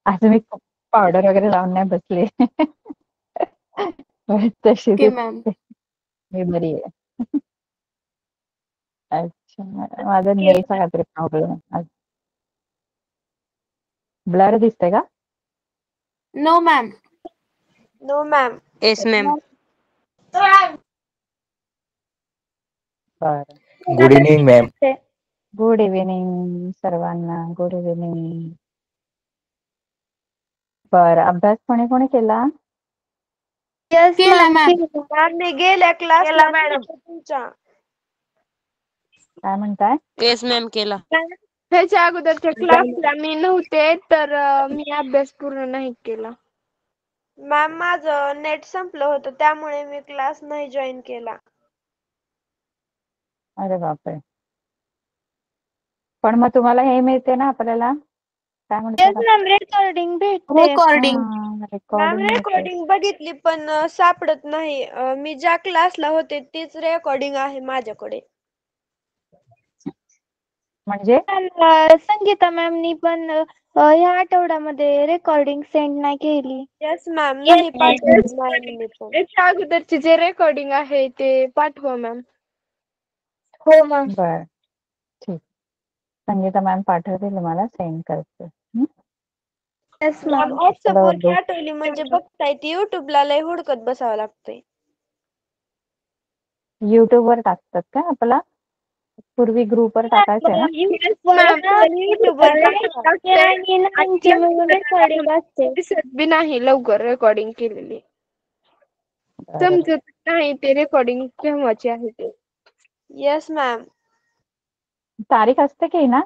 आज मी पावडर वगैरे लावून नाही बसले. तशी ओके मॅम. मी बरी आहे. अच्छा, माझा नेटचा काहीतरी प्रॉब्लेम आहे. ब्लर दिसतंय का? No ma'am. No ma'am. Yes ma'am. बरं. Good evening ma'am. Good evening सर्वांना. Good evening. बरं, अभ्यास कोणी कोणी केला? केला मॅम. मॅम मी गेल्या क्लासला मॅडम तुमच्या. काय म्हणताय? येस मॅम केला. ह्याच्या अगोदरच्या क्लासला मी नव्हते तर मी अभ्यास पूर्ण नाही केला. मॅम माझं नेट संपलं होतं त्यामुळे मी क्लास नाही जॉईन केला. अरे बापरे. पण मग तुम्हाला हे मिळते ना आपल्याला काय म्हणतात? रेकॉर्डिंग भेटते. रेकॉर्डिंग. मॅम रेकॉर्डिंग मिळते. रेकॉर्डिंग बघितली पण सापडत नाही. मी ज्या क्लासला होते तीच रेकॉर्डिंग आहे माझ्याकडे. म्हणजे संगीता मॅमनी पण या आठवड्यामध्ये रेकॉर्डिंग सेंड नाही केली. येस मॅम नाही पाठवली मॅमनी पण. याच्या अगोदरची जे रेकॉर्डिंग आहे ते पाठवा मॅम. हो मॅम. बरं, ठीक. संगीता मॅम पाठवतील तुम्हाला, सेंड करते. Yes ma'am ma'am. व्हॉट्सअप चलो, वरती आठवली म्हणजे बघता येते. युट्यूबला लय हुडकत बसावं लागतंय. YouTube वर टाकतात का आपला? पूर्वी ग्रुपवर टाकायचंय ना? दिसत बी नाही लवकर रेकॉर्डिंग केलेली. बरं. समजत नाही ते रेकॉर्डिंग केव्हाची आहे ते. Yes ma'am. तारीख असते की ना?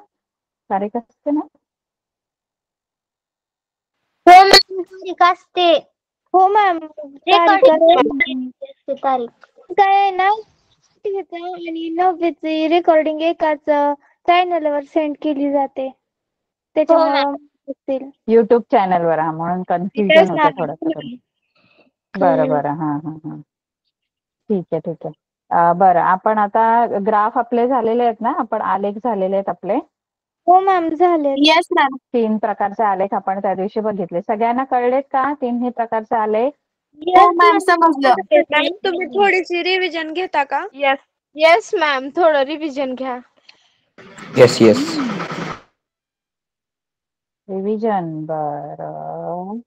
तारीख असते ना? हो मॅम तारीख असते. हो मॅम तारीख काय आहे ना, आणि 9वीची रेकॉर्डिंग एकाच चॅनलवर सेंड केली जाते. त्याच्यामुळे युट्यूब चॅनलवर म्हणून कन्फ्युजन होतं थोडंसं. बरं बरं. हां हां हां. ठीक आहे ठीक आहे. बरं, आपण आता ग्राफ आपले झालेले आहेत ना, आपण आलेख झालेले आहेत आपले. हो मॅम झाले. Yes ma'am. 3 प्रकारचे आलेख आपण त्या दिवशी बघितले. सगळ्यांना कळलेत का 3ही प्रकारचे आलेख? हो मॅम समजलं. मॅम तुम्ही थोडीशी रिव्हिजन घेता का? येस येस मॅम, थोडं रिव्हिजन घ्या. Yes yes. रिव्हिजन. बरं,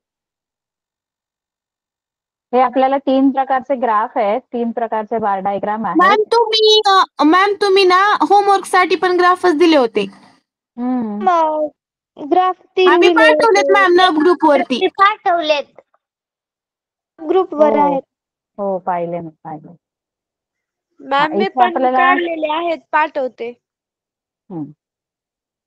हे आपल्याला 3 प्रकारचे ग्राफ आहेत, 3 प्रकारचे बार डायग्राम आहेत. मॅम तुम्ही ना होमवर्क साठी पण ग्राफच दिले होते. ग्राफ 3 आम्ही पाठवलेत मॅम नब ग्रुप वरती. पाठवलेत. ग्रुप वर आहेत. हो, पाहिले मी पाहिले. मॅम मी इथे पण आपल्याला काढलेले आहेत, पाठवते.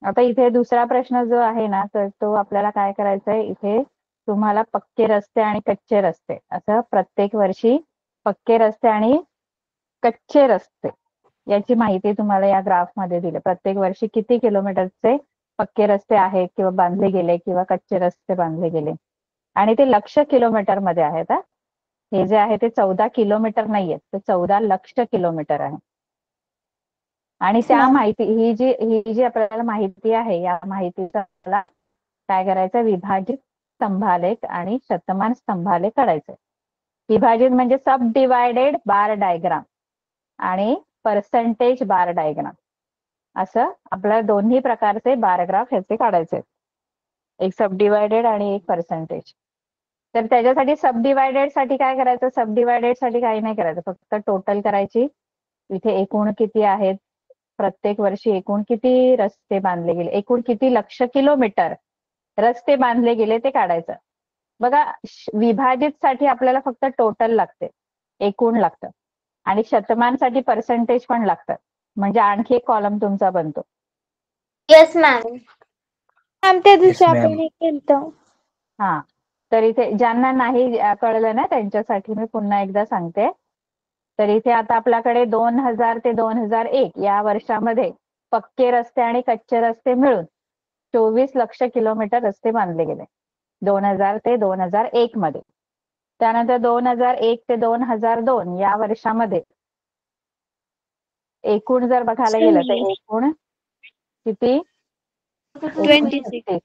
आता इथे दुसरा प्रश्न जो आहे ना, तर तो आपल्याला काय करायचा आहे, इथे तुम्हाला पक्के रस्ते आणि कच्चे रस्ते असं प्रत्येक वर्षी पक्के रस्ते आणि कच्चे रस्ते याची माहिती तुम्हाला या ग्राफ मध्ये दिली. प्रत्येक वर्षी किती किलोमीटरचे पक्के रस्ते आहेत किंवा बांधले गेले किंवा कच्चे रस्ते बांधले गेले आणि ते लक्ष किलोमीटर मध्ये आहेत. हे जे आहे ते 14 किलोमीटर नाहीये, ते 14 लक्ष किलोमीटर आहे. आणि त्या माहिती ही जी आपल्याला माहिती आहे, या माहितीचा आपल्याला काय करायचं, विभाजित स्तंभालेख आणि शतमान स्तंभालेख काढायचे. विभाजित म्हणजे सब डिवायडेड बार डायग्राम आणि पर्सेंटेज बार डायग्राम असं आपल्याला दोन्ही प्रकारचे बार ग्राफ ह्याचे काढायचे. एक सब डिवायडेड आणि एक पर्सेंटेज. तर त्याच्यासाठी सब डिवायडेड साठी काय करायचं, सब डिवायडेड साठी काही नाही करायचं, फक्त टोटल करायची. इथे एकूण किती आहेत, प्रत्येक वर्षी एकूण किती रस्ते बांधले गेले, एकूण किती लक्ष किलोमीटर रस्ते बांधले गेले ते काढायचं. बघा, विभाजित साठी आपल्याला फक्त टोटल लागते, एकूण लागतं आणि शतमानसाठी पर्सेंटेज पण लागतं, म्हणजे आणखी एक कॉलम तुमचा बनतो. Yes ma'am. मॅम त्या दिवशी Yes, ma'am. आपण हे केलं. हा, तर इथे ज्यांना नाही कळलं ना त्यांच्यासाठी मी पुन्हा एकदा सांगते. तर इथे आता आपल्याकडे 2000 ते 2001 या वर्षामध्ये पक्के रस्ते आणि कच्चे रस्ते मिळून 24 लक्ष किलोमीटर रस्ते बांधले गेले 2000 ते 2001 मध्ये. त्यानंतर 2001 ते 2002 या वर्षामध्ये एकूण जर बघायला गेलं तर एकूण किती, 26.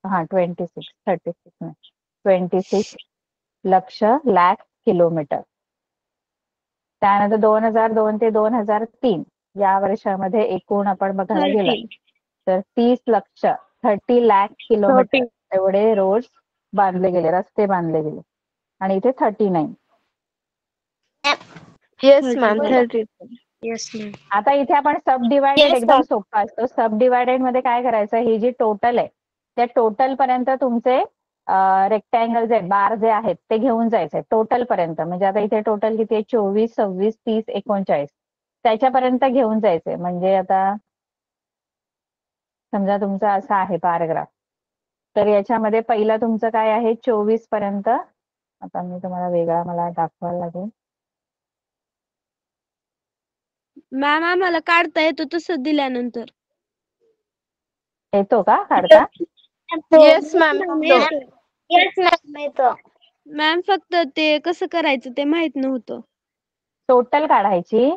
हा 26 लक्ष लॅक किलोमीटर. त्यानंतर 2002 ते 2003 या वर्षामध्ये एकूण आपण बघायला गेलं 30. तर 30 लॅक किलोमीटर एवढे रोड बांधले गेले, रस्ते बांधले गेले. आणि इथे 39. Yes ma'am 30. Yes ma'am. आता इथे आपण सब डिवायडेड Yes, एकदम ma'am. सोपा असतो. सब डिवायडेड मध्ये काय करायचं, ही जी टोटल आहे त्या टोटल पर्यंत तुमचे रेक्टँगल जे बार जे आहेत ते घेऊन जायचे टोटल पर्यंत. म्हणजे आता इथे टोटल किती आहे, 24, 26, 30, 39 त्याच्यापर्यंत घेऊन जायचे. म्हणजे आता समजा तुमचा असा आहे पॅराग्राफ, तर याच्यामध्ये पहिलं तुमचं काय आहे 24 पर्यंत. आता मी तुम्हाला वेगळा मला दाखवायला लागेल. मॅम आम्हाला काढता येतो तसं दिल्यानंतर. येतो का काढता? Yes ma'am. Yes, ma'am. येतो. मॅम फक्त ते कसं करायचं ते माहित नव्हतं. टोटल काढायची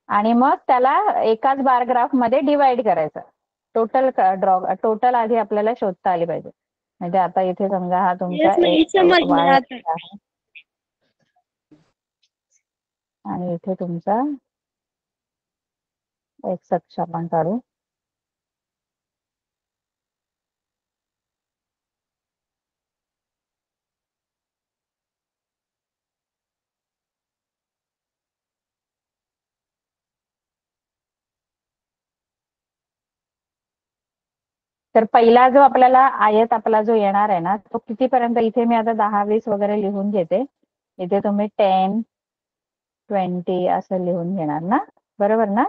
आणि मग त्याला एकाच बारग्राफ मध्ये डिवाइड करायचं. टोटल आधी आपल्याला शोधता आली पाहिजे. म्हणजे आता इथे समजा हा तुमचा Yes, ma'am. समजलं वाय आता. आहे आणि इथे तुमचा एक्स अक्ष आपण काढू. तर पहिला जो आपल्याला आयत आपला जो येणार आहे ना तो कितीपर्यंत, इथे मी आता 10, 20 वगैरे लिहून घेते. इथे तुम्ही 10, 20 असं लिहून घेणार ना, बरोबर ना?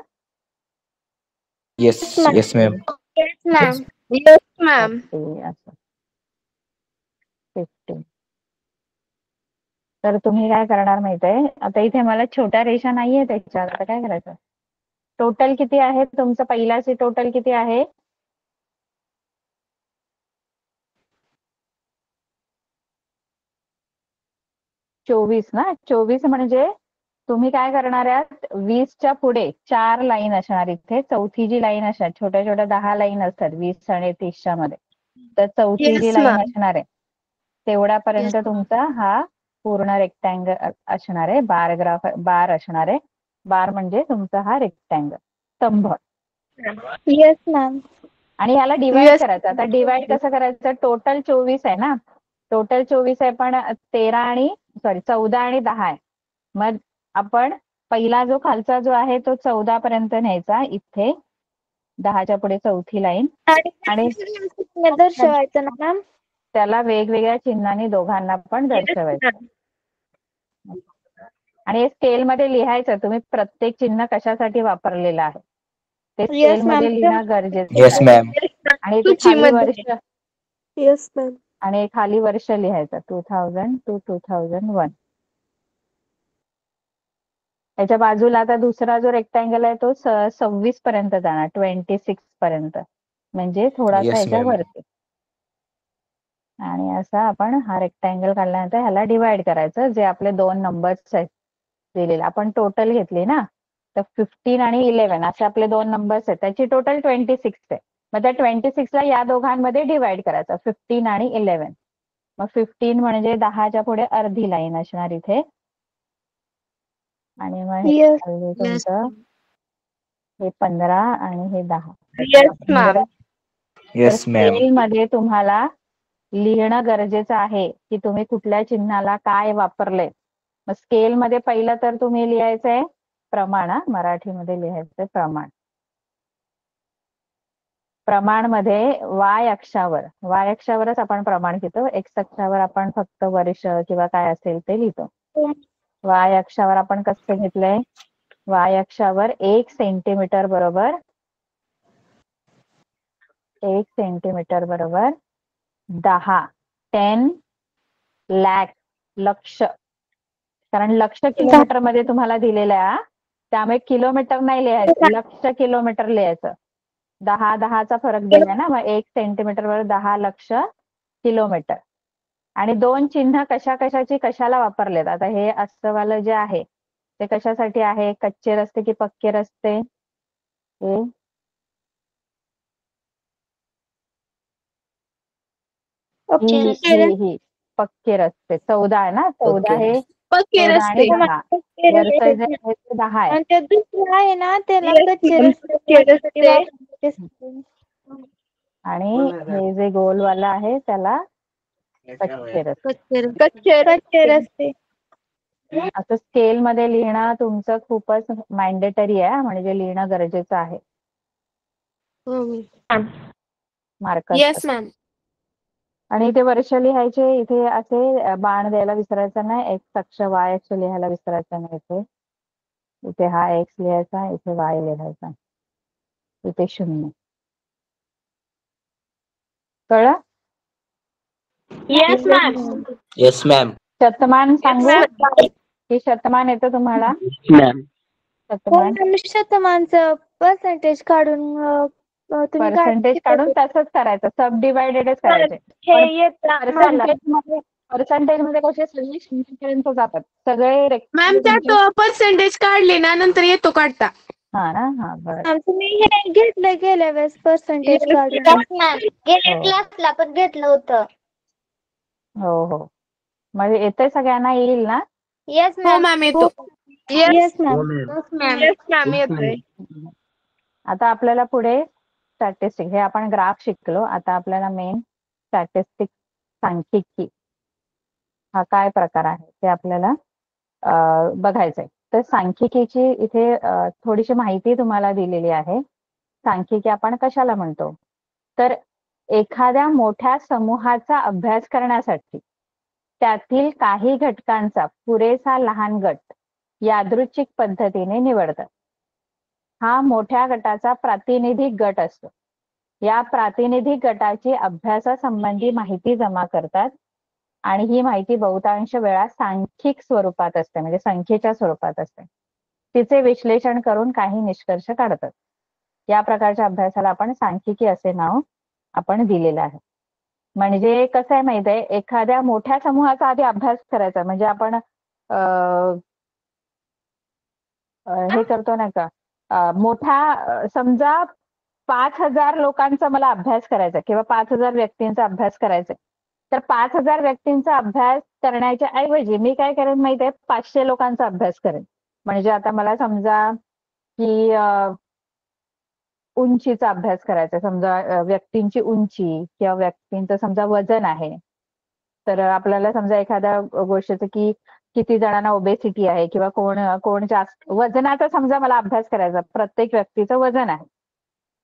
Yes, yes, ma'am. Yes, ma'am. Yes ma'am. 30 असं 50. तर तुम्ही काय करणार माहितीये, आता इथे मला छोट्या रेषा नाहीये त्याच्यात. आता काय करायचं, टोटल किती आहे तुमचं, पहिल्याचे टोटल किती आहे? चोवीस ना. 24 म्हणजे तुम्ही काय करणार आहात, 20च्या पुढे 4 लाईन असणार. इथे चौथी जी लाईन असणार, छोट्या छोट्या 10 लाईन असतात 20 आणि 30च्या मध्ये. तर चौथी जी येस लाईन मॅम. असणार आहे तेवढ्यापर्यंत तुमचा हा पूर्ण रेक्टँगल असणार आहे. बार असणार आहे. बार म्हणजे तुमचा हा रेक्टँगल स्तंभ. Yes, ma'am. आणि ह्याला डिवाइड येस. करायचं. आता डिवाइड कसं करायचं, टोटल 24 आहे ना, टोटल 24 आहे पण 14 आणि 10 आहे. मग आपण पहिला जो खालचा जो आहे तो 14 पर्यंत न्यायचा इथे, 10च्या पुढे चौथी लाईन. आणि दर्शवायचं ना मॅम. त्याला वेगवेगळ्या चिन्हाने दोघांना पण दर्शवायचं. आणि हे स्केल मध्ये लिहायचं तुम्ही प्रत्येक चिन्ह कशासाठी वापरलेलं आहे ते स्केल Yes, ma'am. मध्ये लिहिणं गरजेचं Yes, आहे. ma'am. आणि ते खाली सूचीमध्ये. वर्ष येस मॅम. आणि खाली वर्ष लिहायचं 2000 to 2001. त्याच्या बाजूला आता दुसरा जो रेक्टँगल आहे तो 26 पर्यंत जाणार, 26 पर्यंत, म्हणजे थोडासा Yes, याच्या ma'am. वरती. आणि असा आपण हा रेक्टँगल काढल्यानंतर ह्याला डिवाइड करायचं. जे आपले 2 नंबर्स आहेत दिलेले, आपण टोटल घेतली ना, तर 15 आणि 11 असे आपले 2 नंबर्स आहेत. त्याची टोटल 26 आहे. मग त्या 26 ला या दोघांमध्ये डिवाइड करायचं, 15 आणि 11. मग 15 म्हणजे 10च्या पुढे अर्धी लाईन असणार इथे. आणि मग हे Yes. खाली तुमचं हे 15 आणि हे 10. Yes ma'am. तर Yes, ma'am. स्केल मध्ये तुम्हाला लिहिणं गरजेचं आहे की तुम्ही कुठल्या चिन्हाला काय वापरले. मग स्केल मध्ये पहिलं तर तुम्ही लिहायचंय प्रमाण. मराठीमध्ये लिहायचंय प्रमाण. प्रमाण मध्ये वाय अक्षावरच आपण प्रमाण घेतो. एक्स अक्षावर आपण फक्त वर्ष किंवा काय असेल ते लिहितो. वाय अक्षावर आपण कसं घेतलंय, वाय अक्षावर 1 सेंटीमीटर बरोबर 1 सेंटीमीटर बरोबर 10 लाख लक्ष. कारण लक्ष किलोमीटर मध्ये तुम्हाला दिलेलं आहे, त्यामुळे किलोमीटर नाही लिहायचं, लक्ष किलोमीटर लिहायचं. 10चा फरक दिलाय ना, मग 1 सेंटीमीटर वर 10 लक्ष किलोमीटर. आणि 2 चिन्ह कशाची कशाला वापरलेत. आता हे असं वालं जे आहे ते कशासाठी आहे, कच्चे रस्ते की पक्के रस्ते, हे ही पक्के रस्ते 14 आहे ना, 14 हे पक्के 14 आणि रस्ते 10 वरचं जे आहे ते 10 आहे. आणि ते दुसरं आहे ना त्याला Yes, कच्चे ma'am. रस्ते कच्चे त्यासाठी रस्ते. वापरतात ते. आणि हे जे गोलवाला आहे त्याला कच्चे रस्ते. कच्चे रस्ते. असं स्केल मध्ये लिहिणं तुमचं खूपच मॅन्डेटरी आहे, म्हणजे लिहिणं गरजेचं आहे. Mark Yes, ma'am. आणि इथे वर्ष लिहायचे, इथे असे बाण द्यायला विसरायचं नाही, एक्स अक्ष वाय अक्ष लिहायला विसरायचं नाही. इथे हा एक्स लिहायचा, इथे वाय लिहायचा, इथे 0. कळलं? Yes, ma'am. Yes, ma'am. शतमान सांगू ma'am. की शतमान येतं तुम्हाला? Ma'am. हो शतमान मॅम, शतमानचं पर्सेंटेज काढून तुम्ही पर्सेंटेज काढून तसंच करायचं, सब डिवायडेडच करायचे. हे येतं पर्सेंटेज मध्ये कसे सगळे 0 पर्यंत जातात सगळे मॅम त्यात पर्सेंटेज काढले ना नंतर येतो काढता. हा ना, हा बरं. तुम्ही हे घेतलं गेल्या वेळेस पर्सेंटेज काढून. हो. क्लासला पण घेतलं होतं. हो म्हणजे येतंय सगळ्यांना, येईल ना? येस हो मॅम येतो. Yes ma'am. Yes, ma'am येतोय. आता आपल्याला पुढे स्टॅटिस्टिक, हे आपण ग्राफ शिकलो. आता आपल्याला मेन स्टॅटिस्टिक, सांख्यिकी हा काय प्रकार आहे ते आपल्याला बघायचंय. तर सांख्यिकीची इथे थोडीशी माहिती तुम्हाला दिलेली आहे. सांख्यिकी आपण कशाला म्हणतो? तर एखाद्या मोठ्या समूहाचा अभ्यास करण्यासाठी त्यातील काही घटकांचा पुरेसा लहान गट यादृच्छिक पद्धतीने निवडतात. हा मोठ्या गटाचा प्रातिनिधिक गट असतो. या प्रातिनिधिक गटाची अभ्यासासंबंधी माहिती जमा करतात आणि ही माहिती बहुतांश वेळा सांख्यिक स्वरूपात असते, म्हणजे संख्येच्या स्वरूपात असते. तिचे विश्लेषण करून काही निष्कर्ष काढतात. या प्रकारच्या अभ्यासाला आपण सांख्यिकी असे नाव आपण दिलेलं आहे. म्हणजे कसं आहे माहित आहे, एखाद्या मोठ्या समूहाचा आधी अभ्यास करायचा, म्हणजे आपण हे करतो ना का, मोठा समजा 5,000 लोकांचा मला अभ्यास करायचा किंवा 5,000 व्यक्तींचा अभ्यास करायचा. तर 5,000 व्यक्तींचा अभ्यास करण्याच्या ऐवजी मी काय करेन माहिती आहे, 500 लोकांचा अभ्यास करेन. म्हणजे आता मला समजा की उंचीचा अभ्यास करायचा, समजा व्यक्तींची उंची किंवा व्यक्तींचं समजा वजन आहे. तर आपल्याला समजा एखाद्या गोष्टीचं की किती जणांना ओबेसिटी आहे किंवा कोण जास्त वजनाचा समजा मला अभ्यास करायचा, प्रत्येक व्यक्तीचं वजन आहे.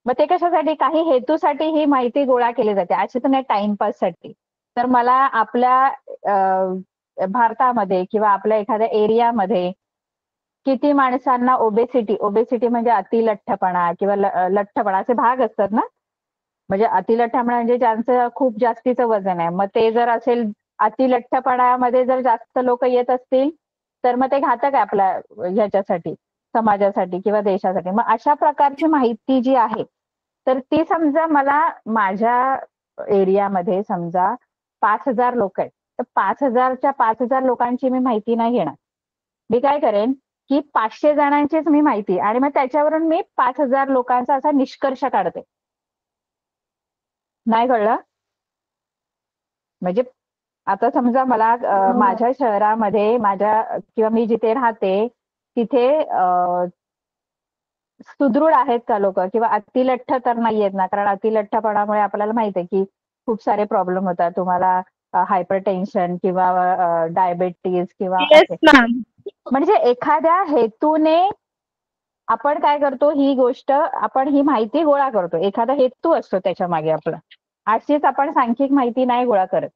मग ते कशासाठी, काही हेतूसाठी ही माहिती गोळा केली जाते, अशी तर नाही टाइमपाससाठी. तर मला आपल्या भारतामध्ये किंवा आपल्या एखाद्या एरियामध्ये किती माणसांना ओबेसिटी म्हणजे अतिलठ्ठपणा किंवा लठ्ठपणा असे भाग असतात ना. म्हणजे अतिलठ्ठपणा म्हणजे ज्यांचं खूप जास्तीचं वजन आहे, मग ते जर असेल अतिलठ्ठपणामध्ये जर जास्त लोक येत असतील तर मग ते घातक आहे आपल्या ह्याच्यासाठी, समाजासाठी किंवा देशासाठी. मग अशा प्रकारची माहिती जी आहे तर ती समजा मला माझ्या एरियामध्ये समजा 5,000 लोक आहेत, तर 5,000च्या 5,000 लोकांची मी माहिती नाही घेणार. मी काय करेन की 500 जणांचीच मी माहिती, आणि मग त्याच्यावरून मी 5,000 लोकांचा असा निष्कर्ष काढते. नाही कळलं? म्हणजे आता समजा मला माझ्या शहरामध्ये किंवा मी जिथे राहते तिथे सुदृढ आहेत का लोक, किंवा अतिलठ्ठ तर नाही आहेत ना, कारण अतिलठ्ठपणामुळे आपल्याला माहिती आहे की खूप सारे प्रॉब्लेम होतात तुम्हाला, हायपर टेन्शन किंवा डायबेटीज किंवा Yes, ma'am. म्हणजे एखाद्या हेतूने आपण काय करतो, ही गोष्ट आपण ही माहिती गोळा करतो, एखादा हेतू असतो त्याच्या मागे आपला. अशीच आपण सांख्यिक माहिती नाही गोळा करत.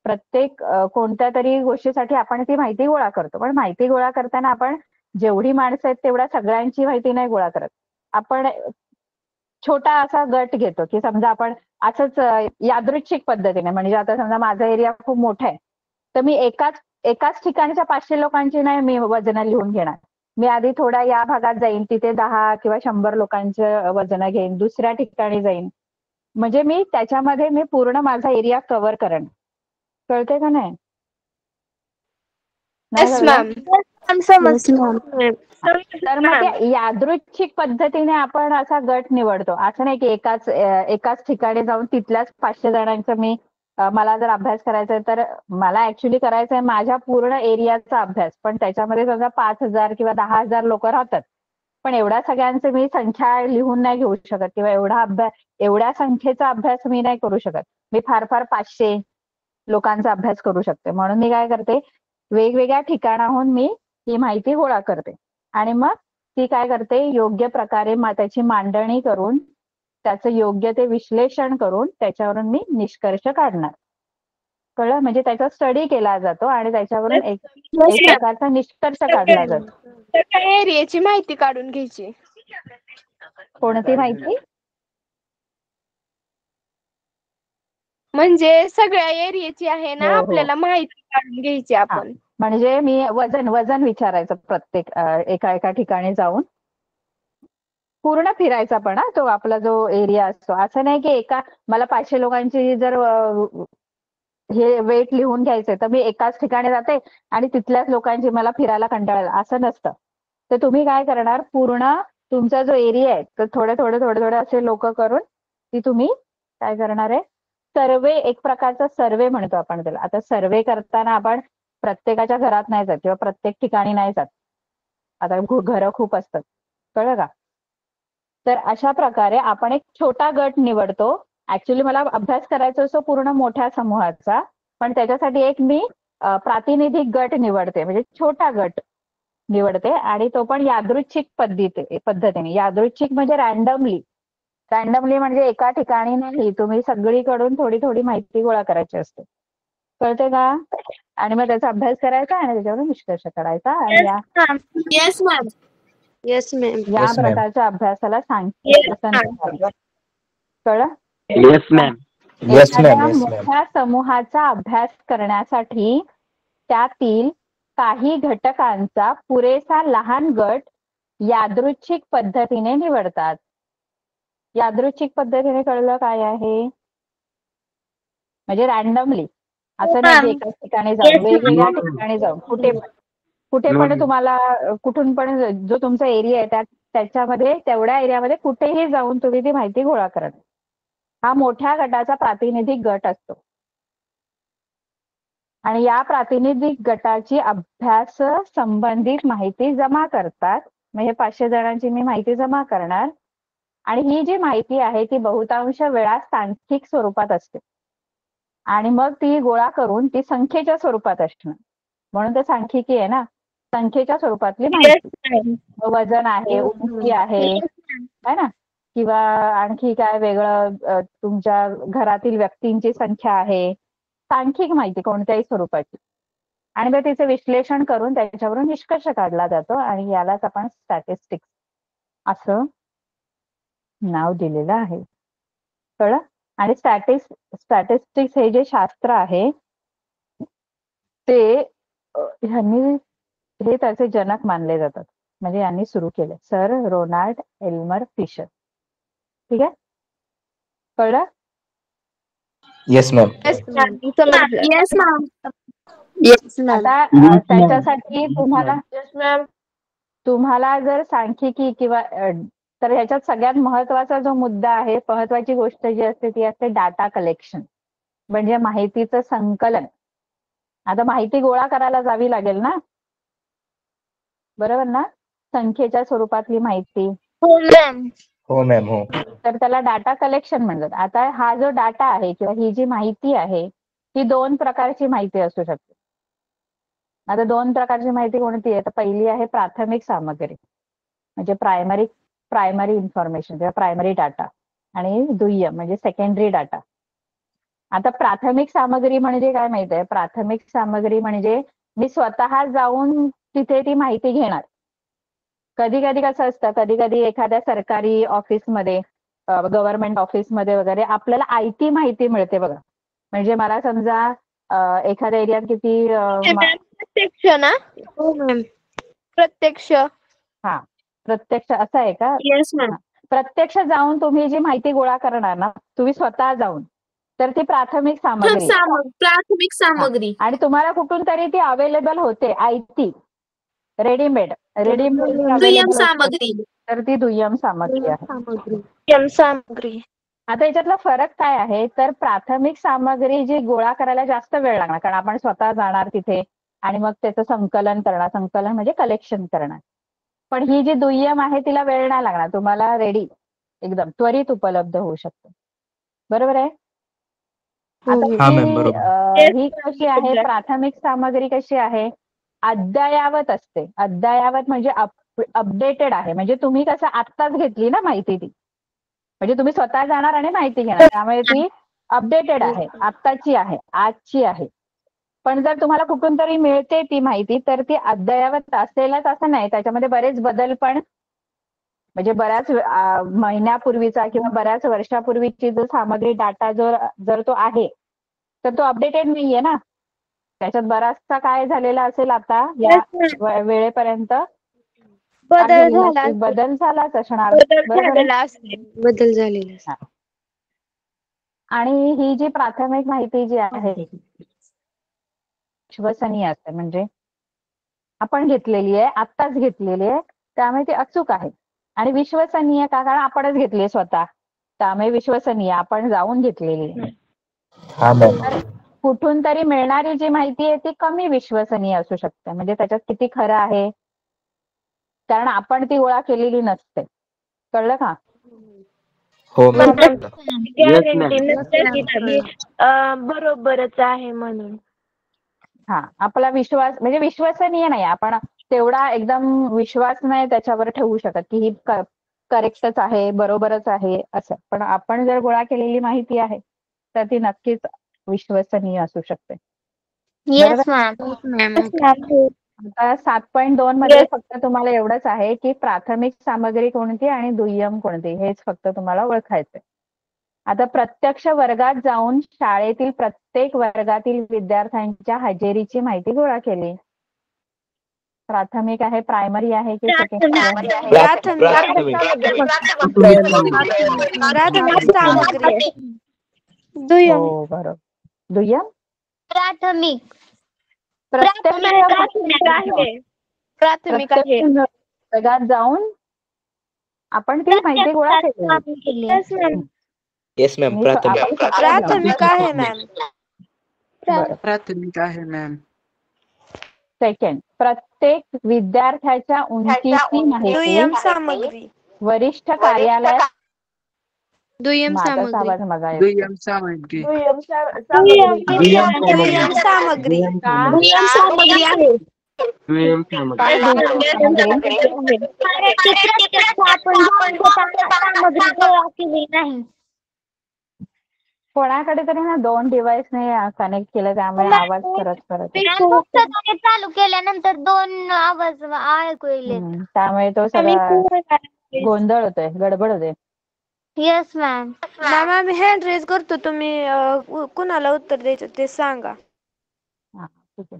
प्रत्येक कोणत्या तरी गोष्टीसाठी आपण ती माहिती गोळा करतो, पण माहिती गोळा करताना आपण जेवढी माणसं आहेत तेवढ्या सगळ्यांची माहिती नाही गोळा करत. आपण छोटा असा गट घेतो की समजा आपण असंच यादृच्छिक पद्धतीने, म्हणजे आता समजा माझा एरिया खूप मोठा आहे, तर मी एकाच ठिकाणच्या 500 लोकांची नाही मी वजन लिहून घेणार. मी आधी थोडा या भागात जाईन, तिथे 10 किंवा 100 लोकांचं वजन घेईन, दुसऱ्या ठिकाणी जाईन, म्हणजे मी त्याच्यामध्ये मी पूर्ण माझा एरिया कव्हर करेन. कळते का नाही? Yes, ma'am. तर मग ते यादृच्छिक पद्धतीने आपण असा गट निवडतो. असं नाही की एकाच ठिकाणी जाऊन तिथल्याच 500 जणांचं मी मला जर अभ्यास करायचा आहे तर मला ऍक्च्युली करायचा आहे माझ्या पूर्ण एरियाचा अभ्यास, पण त्याच्यामध्ये समजा 5,000 किंवा 10,000 लोक राहतात. पण एवढ्या सगळ्यांचे मी संख्या लिहून नाही घेऊ शकत किंवा एवढ्या संख्येचा अभ्यास मी नाही करू शकत. मी फार फार 500 लोकांचा अभ्यास करू शकते. म्हणून मी काय करते, वेगवेगळ्या ठिकाणाहून मी ही माहिती गोळा करते आणि मग ती काय करते, योग्य प्रकारे त्याची मांडणी करून त्याचं योग्य ते विश्लेषण करून त्याच्यावरून मी निष्कर्ष काढणार. कळलं? म्हणजे त्याचा स्टडी केला जातो आणि त्याच्यावरून एक प्रकारचा निष्कर्ष काढला जातो. त्या एरियाची माहिती काढून घ्यायची. कोणती माहिती? म्हणजे सगळ्या एरियाची आहे ना, हो, हो. आपल्याला माहिती काढून घ्यायची आपण. म्हणजे मी वजन विचारायचं प्रत्येक एका ठिकाणी जाऊन पूर्ण फिरायचा पण तो आपला जो एरिया असतो. असं नाही की मला 500 लोकांची जर हे वेट लिहून घ्यायचंय तर मी एकाच ठिकाणी जाते आणि तिथल्याच लोकांची मला फिरायला कंटाळा, असं नसतं. तर तुम्ही काय करणार, पूर्ण तुमचा जो एरिया आहे तर थोडे असे लोक करून ती तुम्ही काय करणार आहे, सर्वे, एक प्रकारचा सर्वे म्हणतो आपण त्याला. आता सर्वे करताना आपण प्रत्येकाच्या घरात नाही जात किंवा प्रत्येक ठिकाणी नाही जात. आता घरं खूप असतात, कळलं का? तर अशा प्रकारे आपण एक छोटा गट निवडतो. ऍक्च्युली मला अभ्यास करायचा असतो पूर्ण मोठ्या समूहाचा, पण त्याच्यासाठी एक मी प्रातिनिधिक गट निवडते, म्हणजे छोटा गट निवडते आणि तो पण यादृच्छिक पद्धतीने. यादृच्छिक म्हणजे रॅन्डमली म्हणजे एका ठिकाणी नाही, तुम्ही सगळीकडून थोडी माहिती गोळा करायची असते. कळते का? आणि मग त्याचा अभ्यास करायचा आणि त्याच्यावरून निष्कर्ष काढायचा. आणि येस मॅम. Yes ma'am. या प्रकारच्या अभ्यासाला सांख्यिकी असं म्हणतात. कळलं? Yes ma'am. एखाद्या मोठ्या समूहाचा अभ्यास करण्यासाठी त्यातील काही घटकांचा पुरेसा लहान गट यादृच्छिक पद्धतीने निवडतात. यादृच्छिक पद्धतीने कळलं काय आहे? म्हणजे रॅन्डमली, असं नाही की एकाच ठिकाणी जाऊन, वेगवेगळ्या ठिकाणी जाऊन, कुठे पण तुम्हाला कुठून पण जो तुमचा एरिया आहे त्याच्यामध्ये तेवढ्या एरियामध्ये कुठेही जाऊन तुम्ही ती माहिती गोळा करणार. हा मोठ्या गटाचा प्रातिनिधिक गट असतो आणि या प्रातिनिधिक गटाची अभ्यास संबंधित माहिती जमा करतात. म्हणजे 500 जणांची मी माहिती जमा करणार आणि ही जी माहिती आहे ती बहुतांश वेळा सांख्यिक स्वरूपात असते आणि मग ती गोळा करून ती संख्येच्या स्वरूपात असणार. म्हणून ते सांख्यिकी आहे ना, संख्येच्या स्वरूपातली माहिती. वजन आहे, उंची आहे, है ना, किंवा आणखी काय वेगळं तुमच्या घरातील व्यक्तींची संख्या आहे, सांख्यिक माहिती कोणत्याही स्वरूपाची. आणि मग तिचे विश्लेषण करून त्याच्यावरून निष्कर्ष काढला जातो आणि यालाच आपण स्टॅटिस्टिक्स असं नाव दिलेलं आहे. कळलं? आणि स्टॅटिस्टिक्स हे जे शास्त्र आहे ते हे त्याचे जनक मानले जातात. म्हणजे यांनी सुरू केले, सर रोनाल्ड एल्मर फिशर. ठीक आहे? कळलं? Yes ma'am. Yes ma'am. आता त्याच्यासाठी तुम्हाला जर सांख्यिकी किंवा तर ह्याच्यात सगळ्यात महत्वाचा जो मुद्दा आहे, महत्वाची गोष्ट जी असते ती असते डाटा कलेक्शन, म्हणजे माहितीचं संकलन. आता माहिती गोळा करायला जावी लागेल ना, बरोबर ना? संख्येच्या स्वरूपातली माहिती. हो मॅम. हो मॅम. हो. तर त्याला डाटा कलेक्शन म्हणतात. आता हा जो डाटा आहे किंवा ही जी माहिती आहे ही 2 प्रकारची माहिती असू शकते. आता 2 प्रकारची माहिती कोणती आहे? तर पहिली आहे प्राथमिक सामग्री, म्हणजे प्रायमरी इन्फॉर्मेशन किंवा प्रायमरी डाटा, आणि दुय्यम म्हणजे सेकंडरी डाटा. आता प्राथमिक सामग्री म्हणजे काय माहिती आहे? प्राथमिक सामग्री म्हणजे मी स्वतः जाऊन तिथे ती माहिती घेणार. कधी कधी कसं असतं, कधी एखाद्या सरकारी ऑफिसमध्ये, गव्हर्नमेंट ऑफिसमध्ये वगैरे आपल्याला आयती माहिती मिळते बघा. म्हणजे मला समजा एखाद्या एरियात किती प्रत्यक्ष ना? हो मॅम. प्रत्यक्ष. हा, प्रत्यक्ष असं आहे का? Yes ma'am. प्रत्यक्ष जाऊन तुम्ही जी माहिती गोळा करणार ना, तुम्ही स्वतः जाऊन, तर ती प्राथमिक सामग्री. प्राथमिक सामग्री. आणि तुम्हाला कुठून तरी ती अवेलेबल होते, आयती रेडीमेड दुय्यम सामग्री. तर ती दुय्यम सामग्री आहे. दुय्यम सामग्री. आता याच्यातला फरक काय आहे तर प्राथमिक सामग्री जी गोळा करायला जास्त वेळ लागणार कारण आपण स्वतः जाणार तिथे आणि मग त्याचं संकलन म्हणजे कलेक्शन करणार. पण ही जी दुय्यम आहे तिला वेळ नाही लागणार, तुम्हाला रेडी एकदम त्वरित उपलब्ध होऊ शकते. बरोबर आहे. आता हा मॅम बरोबर. ही कशी आहे, प्राथमिक सामग्री कशी आहे, अद्ययावत असते. अद्ययावत म्हणजे अपडेटेड आहे. म्हणजे तुम्ही कसं आत्ताच घेतली ना माहिती ती, म्हणजे तुम्ही स्वतः जाणार आणि माहिती घेणार, त्यामुळे ती अपडेटेड आहे, आत्ताची आहे, आजची आहे. पण जर तुम्हाला कुठून तरी मिळते ती माहिती तर ती अद्ययावत असेलच असं नाही, त्याच्यामध्ये बरेच बदल पण म्हणजे बऱ्याच महिन्यापूर्वीचा किंवा बऱ्याच वर्षापूर्वीची जो सामग्री डाटा जर तो आहे तर तो अपडेटेड नाहीये ना, त्याच्यात बराचसा काय झालेला असेल आता या वेळेपर्यंत बदल झाला असेल. बदल झालाच असणार. बदल बरोबर आहे. झालेला असेल. बदल झालेला असेल. हा. आणि ही जी प्राथमिक माहिती जी आहे विश्वसनीय असते, म्हणजे आपण घेतलेली आहे, आत्ताच घेतलेली आहे, त्यामुळे ती अचूक आहे. आणि विश्वसनीय का, कारण आपणच घेतली स्वतः, त्यामुळे विश्वसनीय, आपण जाऊन घेतलेली आहे. हा मॅम. तर कुठून तरी मिळणारी जी माहिती आहे ती कमी विश्वसनीय असू शकते, म्हणजे त्याच्यात किती खरं आहे कारण आपण ती गोळा केलेली नसते. कळलं का? हो मॅम. गॅरंटी नसते की ती बरोबरच आहे म्हणून. हा, आपला विश्वास म्हणजे विश्वसनीय नाही, आपण तेवढा एकदम विश्वास नाही त्याच्यावर ठेवू शकत की ही करेक्टच आहे, बरोबरच आहे असं. पण आपण जर गोळा केलेली माहिती आहे तर ती नक्कीच विश्वसनीय असू शकते. Yes ma'am. आता 7.2 मध्ये फक्त तुम्हाला एवढंच आहे की प्राथमिक सामग्री कोणती आणि दुय्यम कोणती हेच फक्त तुम्हाला ओळखायचंय. आता प्रत्यक्ष वर्गात जाऊन शाळेतील प्रत्येक वर्गातील विद्यार्थ्यांच्या हजेरीची माहिती गोळा केली. प्राथमिक आहे, प्रायमरी आहे की सेकंडरी आहे? प्राथमिक सामग्री. दुय्यम. हो बरोबर. दुय्यम प्राथमिक. प्रत्यक्ष वर्गात जाऊन आपण ती माहिती गोळा केली. Yes ma'am. प्राथमिक आहे मॅम. प्राथमिक आहे मॅम. सेकंड, प्रत्येक विद्यार्थ्याच्या उंचीची माहिती दुय्यम सामग्री. वरिष्ठ कार्यालयात दुय्यम माझाच सामग्री. आवाज माझा येतो. दुय्यम सामग्री. दुय्यम सामग्री. का? दुय्यम सामग्री आहे. काय दुय्यम सामग्री? सामग्री गोळा केली नाही. कोणाकडे तरी ना 2 डिव्हाइसने कनेक्ट केलं त्यामुळे आवाज परत चालू केल्यानंतर 2 आवाज ऐकू येईल. त्यामुळे तो सगळा गोंधळ होतोय, गडबड होते. Yes ma'am. मॅम आम्ही हँड रेज करतो, तुम्ही कुणाला उत्तर द्यायचं ते सांगा. हा, ठीक आहे.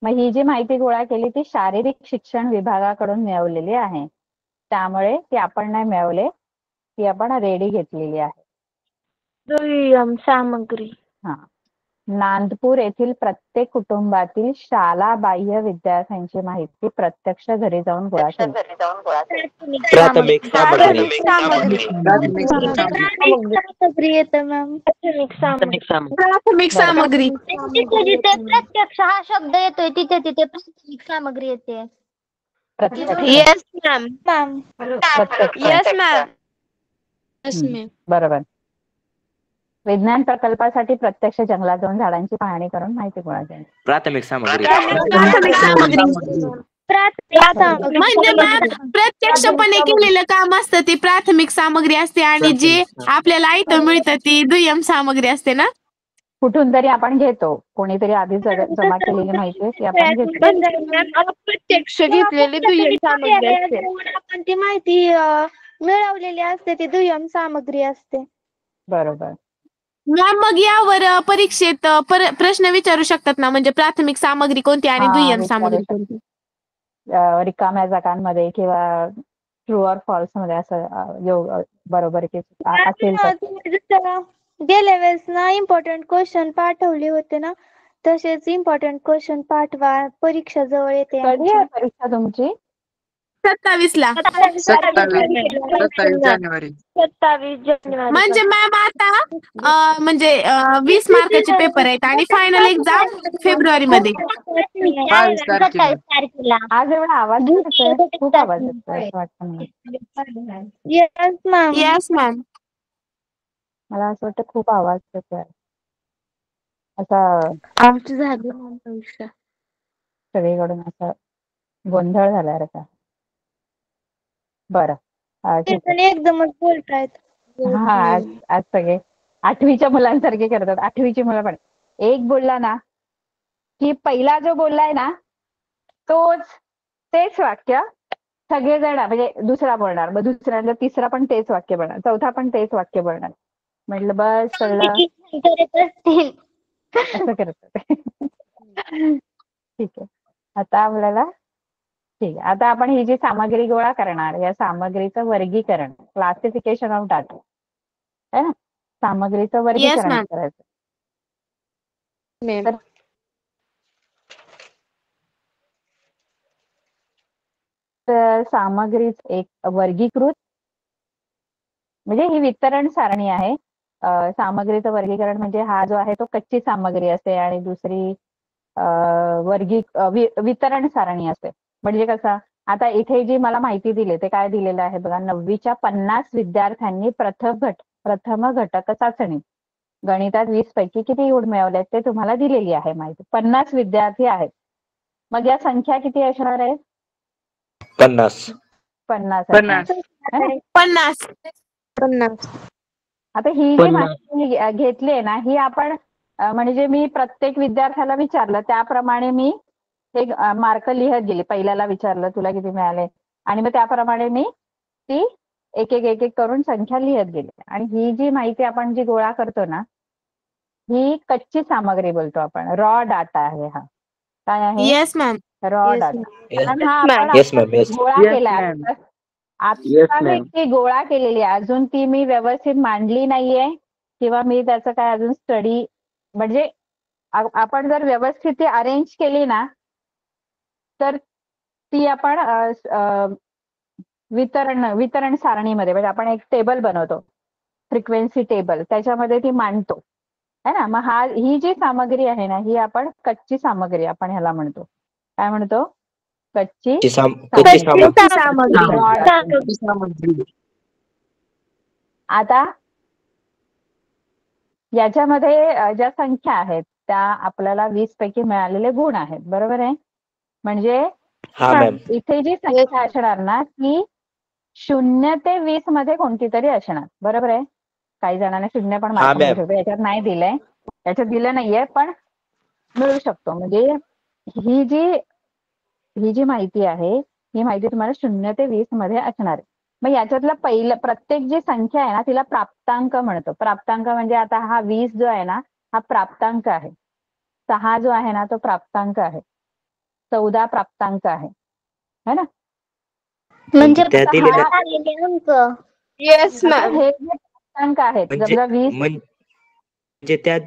मग ही जी माहिती गोळा केली ती शारीरिक शिक्षण विभागाकडून मिळवलेली आहे, त्यामुळे ती आपण नाही मिळवले, ती आपण रेडी घेतलेली आहे. दुय्यम सामग्री. हा. नांदपूर येथील प्रत्येक कुटुंबातील शालाबाह्य विद्यार्थ्यांची माहिती प्रत्यक्ष घरी जाऊन गोळा केली. प्राथमिक सामग्री. येतं मॅम. प्राथमिक सामग्री. जिथे प्रत्यक्ष हा शब्द येतोय तिथे प्राथमिक सामग्री येते. Yes ma'am. प्रत्यक्ष. Yes ma'am. बरोबर. विज्ञान प्रकल्पासाठी प्रत्यक्ष जंगलात जाऊन झाडांची पाहणी करून माहिती गोळा केली. प्राथमिक सामग्री. प्राथमिक सामग्री. म्हणजे प्रत्यक्षपणे केलेलं काम असतं ती प्राथमिक सामग्री असते आणि जे आपल्याला आयतं मिळतं ती दुय्यम सामग्री असते ना. कुठून तरी आपण घेतो, कोणीतरी आधी जमा केलेली माहिती आहे ती आपण घेतो. प्रत्यक्ष घेतलेली दुय्यम सामग्री असते. आपण ती माहिती मिळवलेली असते ती दुय्यम सामग्री असते. बरोबर. मग यावर परीक्षेत प्रश्न विचारू शकतात ना, म्हणजे प्राथमिक सामग्री कोणती आणि दुय्यम सामग्री कोणती. रिकाम्या जागांमध्ये किंवा ट्रू ऑर फॉल्स मध्ये असं बरोबर की असेल तर. गेल्या वेळेस ना इम्पॉर्टंट क्वेश्चन पाठवले होते ना, तसेच इम्पॉर्टंट क्वेश्चन पाठवा, परीक्षा जवळ येते. कधी आहे परीक्षा तुमची? 27 ला. 27 जानेवारी. म्हणजे मॅम आता म्हणजे 20 मार्काचे पेपर आहेत आणि फायनल एक्झाम फेब्रुवारी मध्ये. 22 तारखेला. आज एवढा आवाज येतोय, खूप आवाज येतोय असं वाटतं मला. Yes ma'am. Yes ma'am. मला असं वाटतं खूप आवाज येतोय असा आमची झाली मॅम परीक्षा. सगळीकडून असा गोंधळ झालाय रे का. बरं ठीक आहे. एकदमच बोलतायत. हा आज सगळे 8वीच्या मुलांसारखे करतात. 8वीची मुलं पण एक बोलला ना की पहिला जो बोललाय ना तेच वाक्य सगळेजण म्हणजे दुसरा बोलणार, मग दुसऱ्यांदा तिसरा पण तेच वाक्य बोलणार, चौथा पण तेच वाक्य बोलणार. म्हटलं बस कळलं असं करतात. ठीक आहे. आता आपल्याला ठीक आहे. आता आपण ही जी सामग्री गोळा करणार या सामग्रीचं वर्गीकरण, क्लासिफिकेशन ऑफ डाटा आहे ना, सामग्रीचं वर्गीकरण ma'am. करायचं. मॅम. तर सामग्री एक वर्गीकृत म्हणजे ही वितरण सारणी आहे. सामग्रीचं वर्गीकरण म्हणजे हा जो आहे तो कच्ची सामग्री असते आणि दुसरी वितरण सारणी असते. म्हणजे कसं आता इथे जी मला माहिती दिली ते काय दिलेलं आहे बघा. 9वीच्या 50 विद्यार्थ्यांनी प्रथम घटक चाचणी गणितात 20 पैकी किती गुण मिळवले ते तुम्हाला दिलेली आहे माहिती. 50 विद्यार्थी आहेत. मग या संख्या किती असणार आहेत? 50. 50. 50. आता ही जी माहिती घेतली आहे ना ही आपण म्हणजे मी प्रत्येक विद्यार्थ्याला विचारलं त्याप्रमाणे मी हे मार्क लिहत गेले. पहिल्याला विचारलं तुला किती मिळाले आणि मग त्याप्रमाणे मी ती एक एक करून संख्या लिहत गेले. आणि ही जी माहिती आपण जी गोळा करतो ना ही कच्ची सामग्री बोलतो आपण. रॉ डाटा आहे हा. काय आहे? Yes ma'am. Raw data. कारण हा आपण येस मॅम. येस. गोळा केलाय. आता मी ती गोळा केलेली आहे. अजून ती मी व्यवस्थित मांडली नाहीये किंवा मी त्याचं काय अजून स्टडी म्हणजे आपण जर व्यवस्थित ती अरेंज केली ना तर ती आपण वितरण सारणीमध्ये म्हणजे आपण एक टेबल बनवतो फ्रिक्वेन्सी टेबल त्याच्यामध्ये ती मांडतो है ना. मग ही जी सामग्री आहे ना ही आपण कच्ची सामग्री आपण ह्याला म्हणतो. काय म्हणतो? कच्ची सामग्री. आता याच्यामध्ये ज्या संख्या आहेत त्या आपल्याला 20 पैकी मिळालेले गुण आहेत. बरोबर आहे. म्हणजे इथे जी संख्या असणार ना ती 0 ते 20 मध्ये कोणती तरी असणार. बरोबर आहे. काही जणांना 0 पण मार्क मिळू शकतो. याच्यात नाही दिलंय, याच्यात दिलं नाहीये पण मिळू शकतो. म्हणजे ही जी माहिती आहे ही माहिती तुम्हाला 0 ते 20 मध्ये असणार आहे. मग याच्यातलं पहिलं प्रत्येक जी संख्या आहे ना तिला प्राप्तांक म्हणतो. प्राप्तांक म्हणजे आता हा 20 जो आहे ना हा प्राप्तांक आहे. 6 जो आहे ना तो प्राप्तांक आहे. 14 प्राप्तांक आहे है ना. म्हणजे अंक. Yes ma'am. हे जे प्राप्तांक आहेत समजा 20 म्हणजे त्या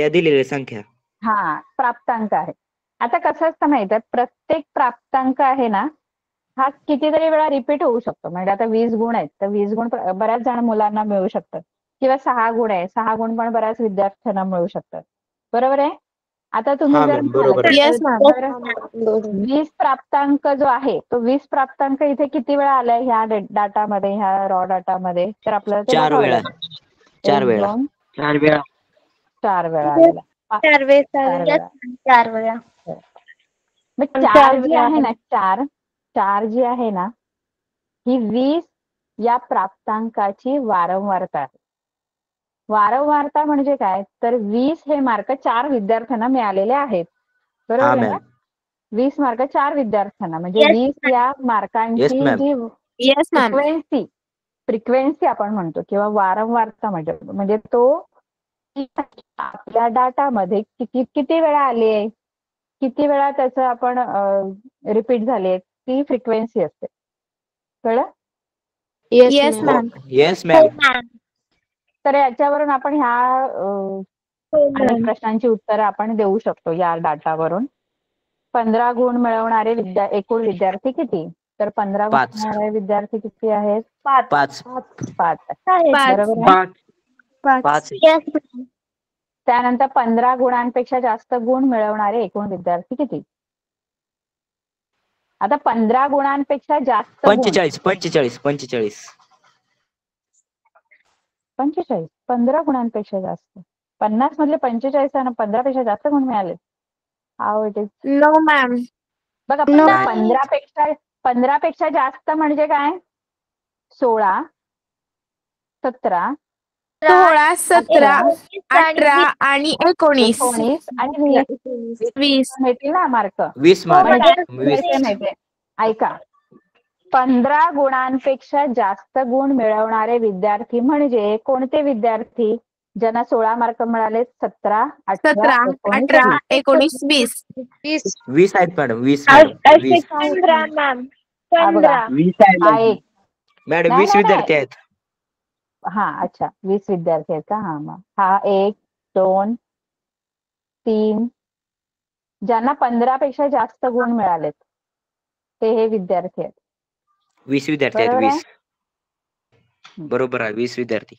दिलेल्या संख्या हा प्राप्तांक आहे. आता कसं असतं माहिती आहे प्रत्येक प्राप्तांक आहे ना हा कितीतरी वेळा रिपीट होऊ शकतो. म्हणजे आता 20 गुण आहेत तर 20 गुण बऱ्याच जण मुलांना मिळू शकतात किंवा 6 गुण आहे 6 गुण पण बऱ्याच विद्यार्थ्यांना मिळू शकतात. बरोबर आहे. आता तुम्ही जर 20 प्राप्तांक जो आहे तो 20 प्राप्तांक इथे किती वेळा आलाय ह्या डाटामध्ये ह्या रॉ डाटामध्ये तर आपल्याला ते बघावं लागेल. 4 वेळा. 4 वेळा आलेला. 4 वेळा. मग 4 जी आहे ना 4 जी आहे ना ही 20 या प्राप्तांकाची वारंवारता आहे. वारंवारता म्हणजे काय तर 20 हे मार्क 4 विद्यार्थ्यांना मिळालेले आहेत. बरोबर आहे ना. 20 मार्क 4 विद्यार्थ्यांना म्हणजे 20 या मार्कांची जी फ्रिक्वेन्सी आपण म्हणतो किंवा वारंवारता म्हणजे तो आपल्या डाटामध्ये किती वेळा आली आहे किती वेळा त्याचं आपण रिपीट झाले ती फ्रिक्वेन्सी असते. कळलं? Yes ma'am. Yes ma'am. तर याच्यावरून आपण ह्या अनेक प्रश्नांची उत्तरं आपण देऊ शकतो या डाटावरून. 15 गुण मिळवणारे एकूण विद्यार्थी किती तर 15 गुण पाच. मिळवणारे विद्यार्थी किती आहेत? 5 5. पाच. बरोबर आहे. 5 त्यानंतर 15 गुणांपेक्षा जास्त गुण मिळवणारे एकूण विद्यार्थी किती? आता 15 गुणांपेक्षा जास्त गुण 45 45 45 45 15 गुणांपेक्षा जास्त 50 मधले 45 आणि 15 पेक्षा जास्त गुण मिळाले. How it is? No ma'am. बघा No. 15 पेक्षा जास्त म्हणजे काय? 16 17 16 17 18 18 आणि 19 19 आणि 20 20. मिळतील ना मार्क. 20 मार्क म्हणजे 20 माहितीये ऐका 15 गुणांपेक्षा जास्त गुण मिळवणारे विद्यार्थी म्हणजे कोणते विद्यार्थी? ज्यांना 16 मार्क मिळाले? 17 17 18 19 20. 20 आहेत मॅडम 20 मॅडम 20 15 मॅम. हा बघा 15. हा एक मॅडम नाही, 20 नाही, विद्यार्थी आहेत. हा अच्छा 20 विद्यार्थी आहेत का? हा मग हा 1 2 3 ज्यांना 15 पेक्षा जास्त गुण मिळालेत ते हे विद्यार्थी आहेत. 20 विद्यार्थी आहेत बरोबर आहे? 20 बरोबर आहे 20 विद्यार्थी.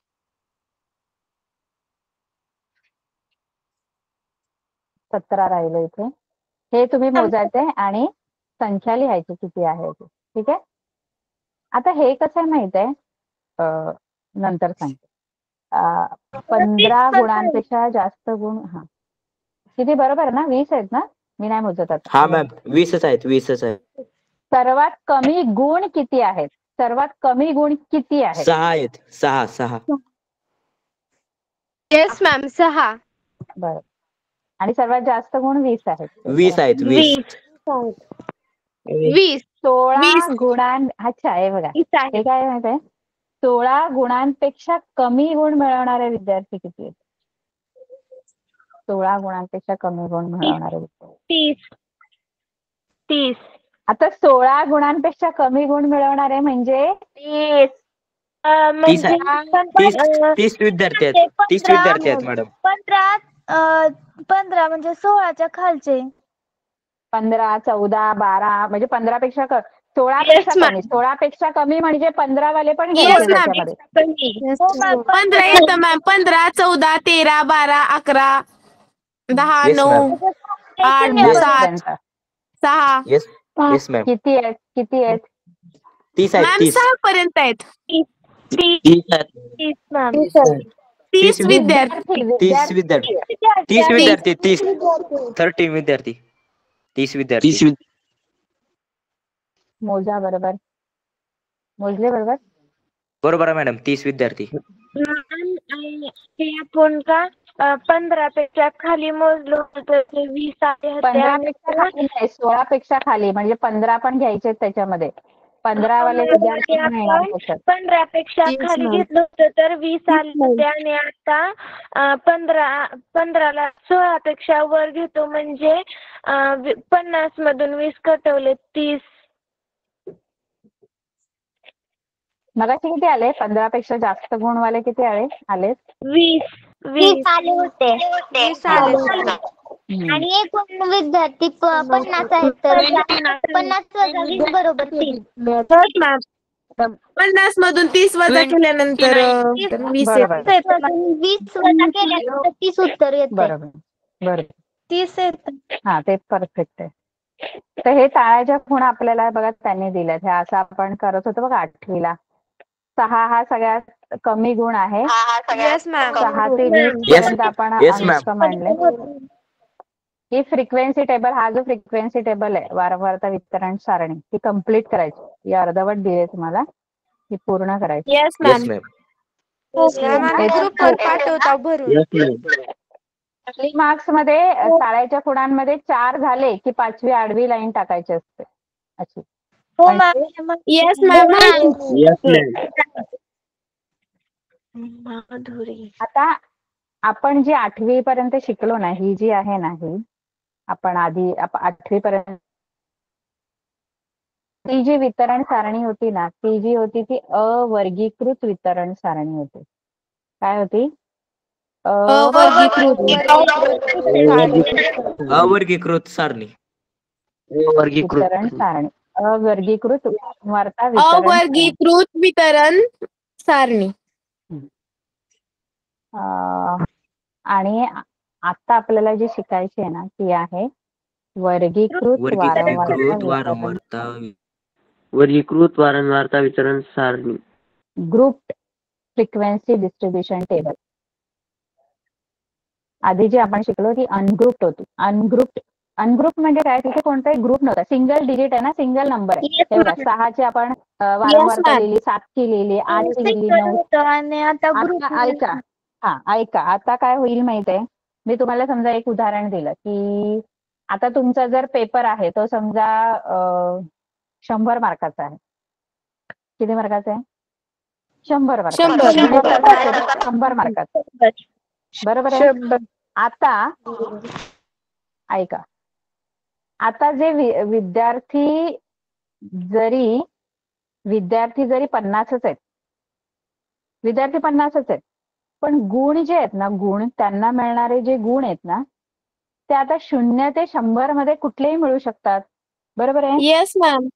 17 राहिलं इथे. हे तुम्ही मोजायचे आणि संख्या लिहायची किती आहे ते. ठीक आहे. आता हे कसं आहे माहित आहे? नंतर सांगते. 15 गुणांपेक्षा जास्त गुण हा किती बरोबर ना? 20 आहेत ना? मी नाही मोजत आता. हा मॅम 20च आहेत 20च आहेत. सर्वात कमी गुण किती आहेत? सर्वात कमी गुण किती आहेत? 6 आहेत 6 येस मॅम 6. बरं. आणि सर्वात जास्त गुण 20 आहेत. 20 आहेत 20 20. 16 गुणां अच्छा हे बघा हे काय माहित आहे? 16 गुणांपेक्षा कमी गुण मिळवणारे विद्यार्थी किती आहेत? 16 गुणांपेक्षा कमी गुण मिळवणारे विद्यार्थी 30. आता 16 गुणांपेक्षा कमी गुण मिळवणारे म्हणजे 30. 30 विद्यार्थी आहेत 30 विद्यार्थी आहेत मॅडम. 15 म्हणजे 16च्या खालचे. 15 14 12 म्हणजे 15 पेक्षा 16 पेक्षा Yes, ma'am. कमी. 16 पेक्षा कमी म्हणजे 15 वाले पण Yes, घ्यायचे ma'am. त्याच्यामध्ये. 15 येतं ma'am. 15 14 13 12 11 10 Yes, 9 ma'am. 8 Yes. 7 6. Yes ma'am. किती आहेत? 30 आहेत मॅम 30 6 पर्यंत आहेत. 30 मॅम. 30 विद्यार्थी. 30 विद्यार्थी 30 विद्यार्थी 30 विद्यार्थी 30 विद्यार्थी. मोजा बरोबर. मोजले बरोबर? बरोबर आहे मॅडम 30 विद्यार्थी. ते आपण का 15 पेक्षा खाली मोजलो होतं ते 20 आले होते 15 आणि पेक्षा खाली नाही 16 पेक्षा खाली म्हणजे 15 पण घ्यायचे त्याच्यामध्ये. 15 वाले विद्यार्थी पण येणार त्याच्यात. 15 पेक्षा खाली घेतलं होतं तर 20 आले होते आणि आता 15ला 16 पेक्षा वर घेतो म्हणजे 50 मधून 20 कटवले 30. मगाशी किती आले? 15 पेक्षा जास्त गुणवाले किती आले? 20 आले होते. 20 आले. आणि एकूण विद्यार्थी 50 आहेत तर 50 वजा 20 बरोबर 30. मॅम 50 मधून 30 वजा केल्यानंतर 20 बरोबर. 20 वजा केल्यानंतर 30 उत्तर येते. बरोबर 30 येतं. हा ते परफेक्ट आहे. तर हे टाळ्याच्या खुणा आपल्याला बघा त्यांनी दिल्यात. हे असं आपण करत होतो बघा 8वीला. 6 हा सगळ्यात कमी गुण आहे. Yes ma'am. 6 ते 20 Yes. पर्यंत आपण Yes, ma'am. अंक मांडले. ही फ्रिक्वेन्सी टेबल हा जो फ्रिक्वेन्सी टेबल आहे वारंवारता वितरण सारणी ती कम्प्लीट करायची. ही अर्धवट दिली तुम्हाला ही पूर्ण करायची. Yes yes ma'am. मॅम. आम्ही ग्रुपवर पाठवता भरून. मार्क्स मध्ये टाळ्याच्या खुणांमध्ये 4 झाले की 5वी आडवी लाईन टाकायची असते अशी. हो मॅम. Yes ma'am. आता आपण जी 8वी पर्यंत शिकलो ना ही जी आहे ना ही आपण आधी 8वी पर्यंत ती जी वितरण सारणी होती ना ती जी होती ती अवर्गीकृत वितरण सारणी होती. काय होती? अवर्गीकृत सारणी. वितरण सारणी. अवर्गीकृत वारता वितरण अवर्गीकृत वितरण सारणी. आणि आता आपल्याला जी शिकायची आहे ना ती आहे वर्गीकृत वर्गीकृत वारंवारता वितरण सारणी. Grouped frequency distribution table. आधी जी आपण शिकलो ती अनग्रुप्ड होती. अनग्रुप्ड म्हणजे काय, तिथे कोणताही ग्रुप नव्हता, सिंगल डिजिट आहे ना, सिंगल नंबर आहे. हे बघा 6ची आपण वारंवारता लिहिली, 7ची लिहिली, 8ची लिहिली, 9. ऐका आता काय होईल माहित आहे, मी तुम्हाला समजा एक उदाहरण दिलं की आता तुमचा जर पेपर आहे तो समजा 100 मार्काचा आहे. किती मार्काचा आहे? 100 मार्काचा. 100 मार्काचा, बरोबर आहे. आता ऐका, आता जे विद्यार्थी जरी 50च आहेत, विद्यार्थी 50च आहेत, पण गुण जे आहेत ना, गुण त्यांना मिळणारे जे गुण आहेत ना ते आता 0 ते 100 मध्ये कुठलेही मिळू शकतात, बरोबर आहे. Yes ma'am.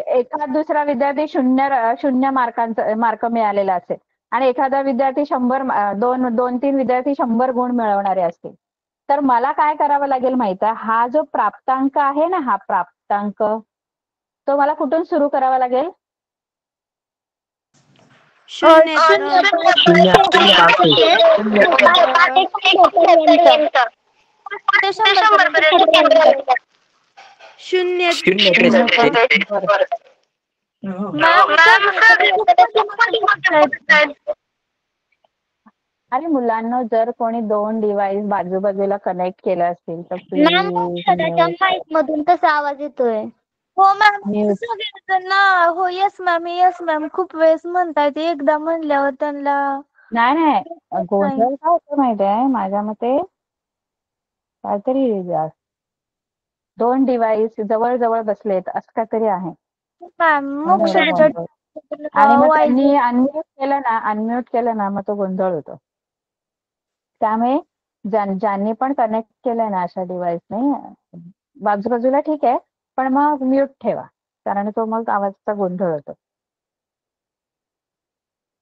एखाद दुसरा विद्यार्थी 0 मार्क मिळालेला असेल आणि एखादा विद्यार्थी 100 2-3 विद्यार्थी 100 गुण मिळवणारे असतील, तर मला काय करावं लागेल माहिती आहे, हा जो प्राप्तांक आहे ना, हा प्राप्तांक तो मला कुठून सुरू करावा लागेल? 0 अरे मुलांना, जर कोणी 2 डिव्हाइस बाजूबाजूला कनेक्ट केलं असतील तर माईक मधून कसा आवाज येतोय? हो मॅम, हो येस मॅम खूप वेळेस म्हणतायत, एकदा म्हणल्यावर त्यांना नाही गोंधळ काय होतं माहिती आहे, माझ्या मते काहीतरी 2 डिव्हाइस जवळ जवळ बसलेत असं काहीतरी आहे. मॅम आणि मग त्यांनी अनम्यूट केलं ना मग तो गोंधळ होतो. त्यामुळे ज्यांनी पण कनेक्ट केलंय ना अशा डिव्हाइसने बाजूबाजूला ठीक आहे, पण मग म्यूट ठेवा, कारण तो मग आवाजाचा गोंधळ होतो.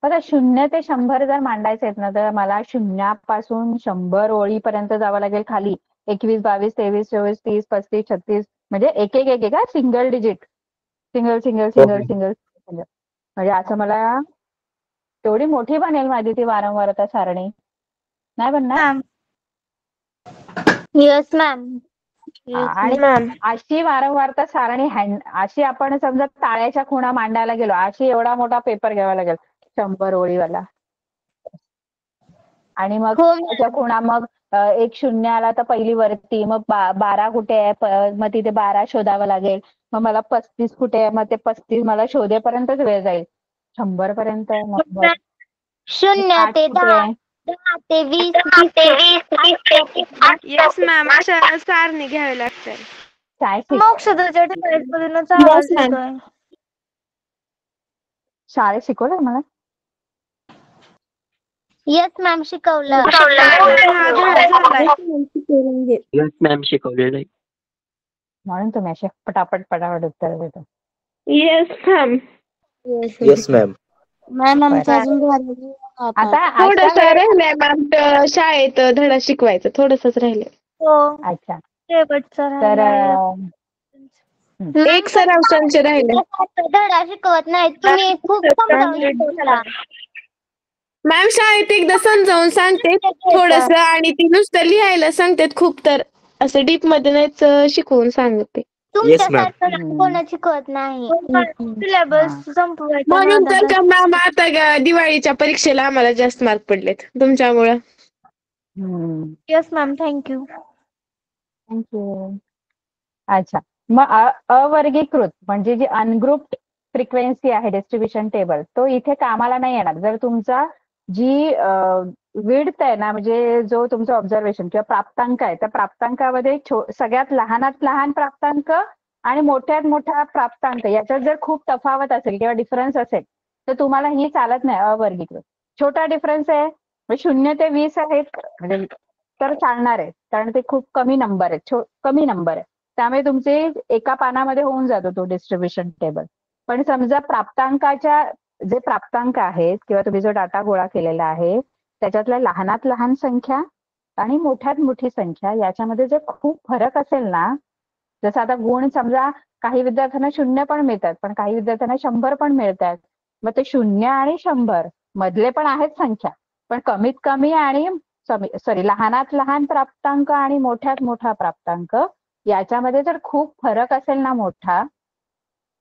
बघा 0 ते 100 जर मांडायचे आहेत ना, तर मला 0 पासून 100 ओळीपर्यंत जावं लागेल खाली. 21, 22, 23, 24, 30, 35, 36 म्हणजे एक सिंगल डिजिट, सिंगल. म्हणजे असं मला तेवढी मोठी बनेल माझी ती वारंवारता सारणी, नाही बनणार? Yes ma'am. आणि अशी वारंवारता सारणी अशी आपण समजा टाळ्याच्या खुणा मांडायला गेलो, अशी एवढा मोठा पेपर घ्यावा लागेल 100 ओळीवाला. आणि मग त्याच्या खुणा मग 1 0 आला तर पहिली वरती, मग 12 कुठे आहे, मग तिथे 12 शोधावं लागेल, मग मला 35 कुठे आहे, मग ते 35 मला शोधेपर्यंतच वेळ जाईल. 100 पर्यंत 0 ते 10 ते 20 येस मॅम, अशा सारणी घ्यावी लागते. मोक्षदाच्या डिव्हाइस मधूनच आवाज येतोय. शाळेत शिकवलं मला? येस मॅम, शिकवलं. येस मॅम, शिकवलेलं आहे. म्हणून तुम्ही असे पटापट उत्तर देतो. Yes ma'am. मॅम आमचं अजून आता थोडस राहिलंय मॅम शाळेत धडा शिकवायचं, थोडसच राहिलंय. हो, अच्छा, तर एक सराव संच राहिले. धडा शिकवत नाही तुम्ही, खूप समजावून शिकवता. मॅम शाळेत एकदा समजावून सांगते थोडस, आणि ती नुसतं लिहायला सांगतात खूप, तर असं डीप मध्ये नाहीच शिकवून सांगते. तुमच्यासारखं कोणा शिकवत नाही. सिलेबस संपवायचा. म्हणून तर का मॅम आता दिवाळीच्या परीक्षेला आम्हाला जास्त मार्क पडलेत तुमच्यामुळं. Yes ma'am, thank you. अच्छा, मग अवर्गीकृत म्हणजे जी अनग्रुप्ड फ्रिक्वेन्सी आहे डिस्ट्रीब्युशन टेबल, तो इथे कामाला नाही येणार जर तुमचा जी विड्थ आहे ना, म्हणजे जो तुमचा ऑब्झर्वेशन किंवा प्राप्तांक आहे, त्या प्राप्तांकामध्ये सगळ्यात लहानात लहान प्राप्तांक आणि मोठ्यात मोठा प्राप्तांक याच्यात जर खूप तफावत असेल किंवा डिफरन्स असेल तर तुम्हाला ही चालत नाही अवर्गीकृत. छोटा डिफरन्स आहे, 0 ते 20 आहेत म्हणजे तर चालणार आहे, कारण ते खूप कमी नंबर आहेत, कमी नंबर आहे. त्यामुळे तुमचे एका पानामध्ये होऊन जातो तो डिस्ट्रीब्युशन टेबल. पण समजा प्राप्तांकाच्या जे प्राप्तांक आहेत किंवा तुम्ही जो डाटा गोळा केलेला आहे त्याच्यातल्या लहानात लहान संख्या आणि मोठ्यात मोठी संख्या याच्यामध्ये जर खूप फरक असेल ना, जसं आता गुण समजा काही विद्यार्थ्यांना 0 पण मिळतात पण काही विद्यार्थ्यांना 100 पण मिळतात. मग ते 0 आणि 100 मधले पण आहेत संख्या, पण कमीत कमी आणि लहानात लहान प्राप्तांक आणि मोठ्यात मोठा प्राप्तांक याच्यामध्ये जर खूप फरक असेल ना मोठा,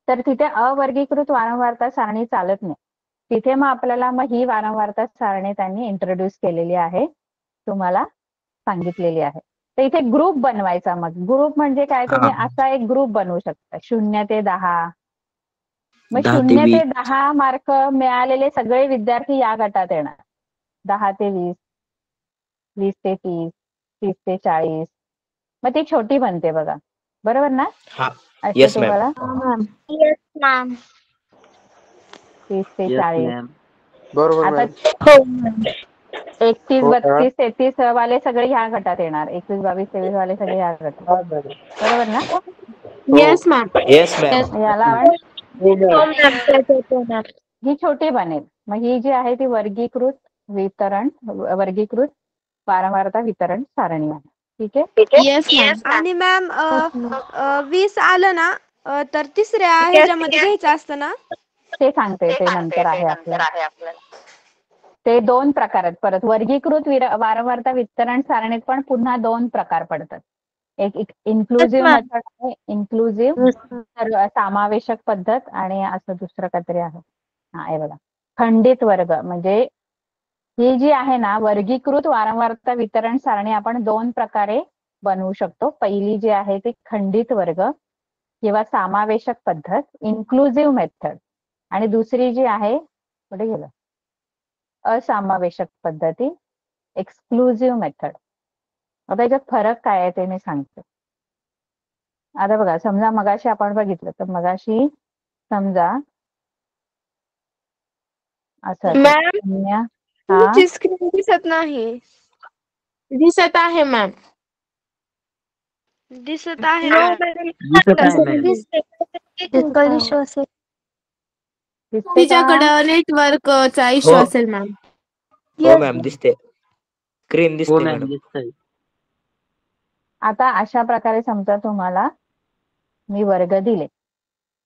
तर तिथे अवर्गीकृत वारंवारता सारणी चालत नाही. तिथे मग आपल्याला मग ही वारंवारता सारणी त्यांनी इंट्रोड्यूस केलेली आहे, तुम्हाला सांगितलेली आहे. तर इथे ग्रुप बनवायचा. मग ग्रुप म्हणजे काय, तुम्ही असा एक ग्रुप बनवू शकता 0 ते 10. मग 0 ते 10 मार्क मिळालेले सगळे विद्यार्थी या गटात येणार. 10 ते 20, 20 ते 30, 30 ते 40. मग ती छोटी बनते बघा, बरोबर ना? येस असं मॅम. तुम्हाला येस मॅम. 30 ते Yes, 40. ma'am. बरोबर आता मॅम. 31, हो, 32, 33 वाले सगळे ह्या गटात येणार. 21, 22, 23 वाले सगळे ह्या गटात, बरोबर ना? Yes ma'am. Yes ma'am. याला ही छोटी बनेल. मग ही जी आहे ती वर्गीकृत वर्गीकृत वारंवारता वितरण सारणी आहे. ठीक आहे. Yes ma'am. आणि मॅम 20 आलं ना तर तिसऱ्या ह्याच्यामध्ये घ्यायचं असतं ना? ते सांगते, ते नंतर आहे आपल्याला. ते 2 प्रकार आहेत. परत वर्गीकृत वारंवारता वितरण सारणीत पण पुन्हा 2 प्रकार पडतात. एक इन्क्लुझिव्ह मेथड आहे, इन्क्लुझिव्ह समावेशक पद्धत, आणि असं दुसरं काहीतरी आहे. हा हे बघा, खंडित वर्ग. म्हणजे ही जी आहे ना वर्गीकृत वारंवारता वितरण सारणी आपण 2 प्रकारे बनवू शकतो. पहिली जी आहे ती खंडित वर्ग किंवा समावेशक पद्धत, इन्क्लुझिव्ह मेथड, आणि दुसरी जी आहे, कुठे गेलं, असमावेशक पद्धती, एक्सक्लुझिव्ह मेथड. आता याच्यात फरक काय आहे ते मी सांगते. आता बघा, समजा मगाशी आपण बघितलं तर मगाशी समजा असं मॅम, तुमची स्क्रीन दिसत नाही. दिसत आहे मॅम. दिसत आहे मॅम. दिसत आहे मॅम. टेक्निकल इश्यू असेल. दिसते का? तिच्याकडं नेटवर्कचा इश्यू हो. असेल मॅम. हो मॅम, दिसते. स्क्रीन हो दिसते मॅम, मॅडम. दिसतंय. आता अशा प्रकारे समजा तुम्हाला मी वर्ग दिले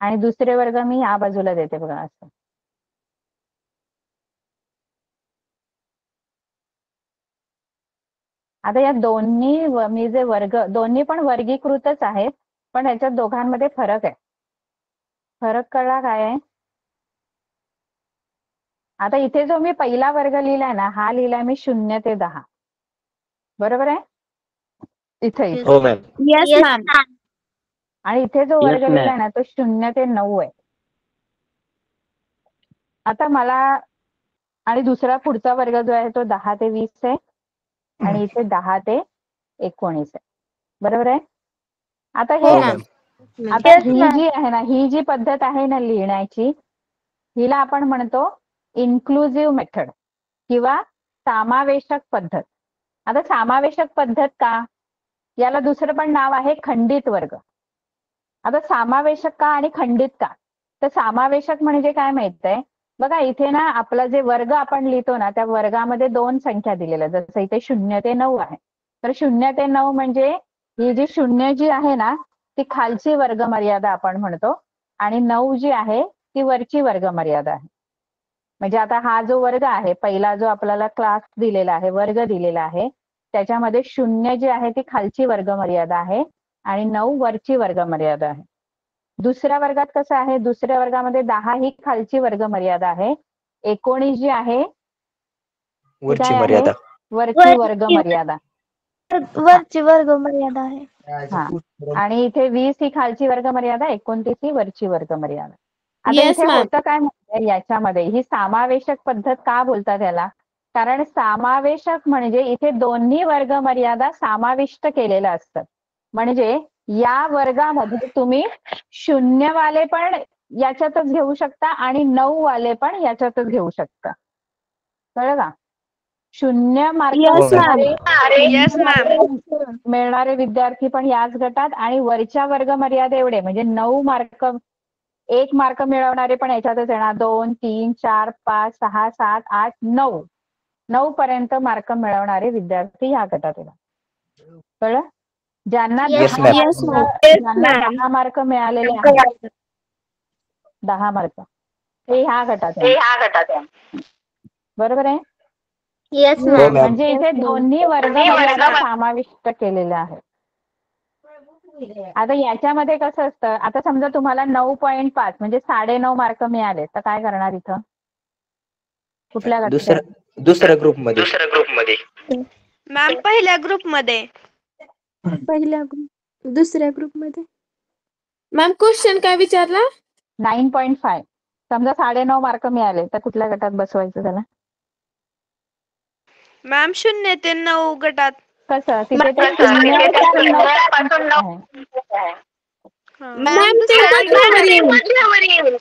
आणि दुसरे वर्ग मी या बाजूला देते बघा, असं. आता या दोन्ही मी जे वर्ग, दोन्ही पण वर्गीकृतच आहेत, पण याच्यात दोघांमध्ये फरक आहे. फरक कळला काय आहे? आता इथे जो मी पहिला वर्ग लिहिलाय ना, हा लिहिलाय मी 0 ते 10, बरोबर आहे? इथे हो मॅम. Yes ma'am. आणि इथे जो वर्ग Yes, ma'am. लिहिलाय ना तो 0 ते 9 आहे. आता मला, आणि दुसरा पुढचा वर्ग जो आहे तो 10 ते 20 आहे, आणि इथे 10 ते 19 आहे, बरोबर आहे? आता हो हे, मॅम. आता ही जी आहे ना, ही जी पद्धत आहे ना लिहिण्याची, हिला आपण म्हणतो इन्क्लुझिव्ह मेथड किंवा समावेशक पद्धत. आता समावेशक पद्धत का, याला दुसरं पण नाव आहे खंडित वर्ग. आता समावेशक का आणि खंडित का? तर समावेशक म्हणजे काय माहितीये बघा, इथे ना आपला जे वर्ग आपण लिहितो ना त्या वर्गामध्ये 2 संख्या दिलेल्या, जसं इथे 0 ते 9 आहे. तर 0 ते 9 म्हणजे ही जी 0 जी आहे ना ती खालची वर्ग मर्यादा आपण म्हणतो, आणि 9 जी आहे ती वरची वर्ग मर्यादा आहे. म्हणजे आता हा जो वर्ग आहे, पहिला जो आपल्याला क्लास दिलेला आहे, वर्ग दिलेला आहे, त्याच्यामध्ये 0 जी आहे ती खालची वर्ग मर्यादा आहे आणि 9 वरची वर्ग मर्यादा आहे. दुसऱ्या वर्गात कसं आहे, दुसऱ्या वर्गामध्ये 10 ही खालची वर्ग मर्यादा आहे, 19 जी आहे ती वरची काय आहे, मर्यादा. वरची वर्ग मर्यादा. वरची वर्ग मर्यादा आहे. हा, आणि इथे 20 ही खालची वर्ग मर्यादा, 29 ही वरची वर्ग मर्यादा. आता येस इथे मॅम. होतं काय म्हणजे याच्यामध्ये ही समावेशक पद्धत का बोलतात याला, कारण समावेशक म्हणजे इथे दोन्ही वर्ग मर्यादा समाविष्ट केलेल्या असतात. म्हणजे या वर्गामध्ये तुम्ही 0 वाले पण याच्यातच घेऊ शकता आणि 9 वाले पण याच्यातच घेऊ शकता, कळलं का? 0 मार्क Yes, Yes, ma'am. मिळणारे विद्यार्थी पण याच गटात आणि वरच्या वर्ग मर्यादे एवढे म्हणजे 9 मार्क 1 मार्क मिळवणारे पण याच्यातच येणार 2, 3, 4, 5, 6, 7, 8, 9. 9 पर्यंत मार्क मिळवणारे विद्यार्थी या गटात येणार. कळलं? ज्यांना Yes, 10 Yes, ma'am. ज्यांना 10 मार्क मिळालेले आहेत 10 मार्क हे ह्या गटात आहे. बरोबर आहे? येस हो मॅम. मॅम. म्हणजे इथे दोन्ही वर्ग मर्यादा समाविष्ट केलेल्या आहेत. आता याच्यामध्ये कसं असतं, आता समजा तुम्हाला 9.5 म्हणजे 9.5 मार्क मिळाले तर काय करणार इथं? कुठल्या गटात? दुसऱ्या ग्रुपमध्ये. मॅम पहिल्या ग्रुपमध्ये. दुसऱ्या ग्रुपमध्ये. मॅम क्वेश्चन काय विचारला? 9.5 समजा 9.5 मार्क मिळाले तर कुठल्या गटात बसवायचं त्याला? मॅम 0 ते 9 गटात. कसं? तिथे ते 0 पासून 9 मॅम ते मधल्यावर येईल.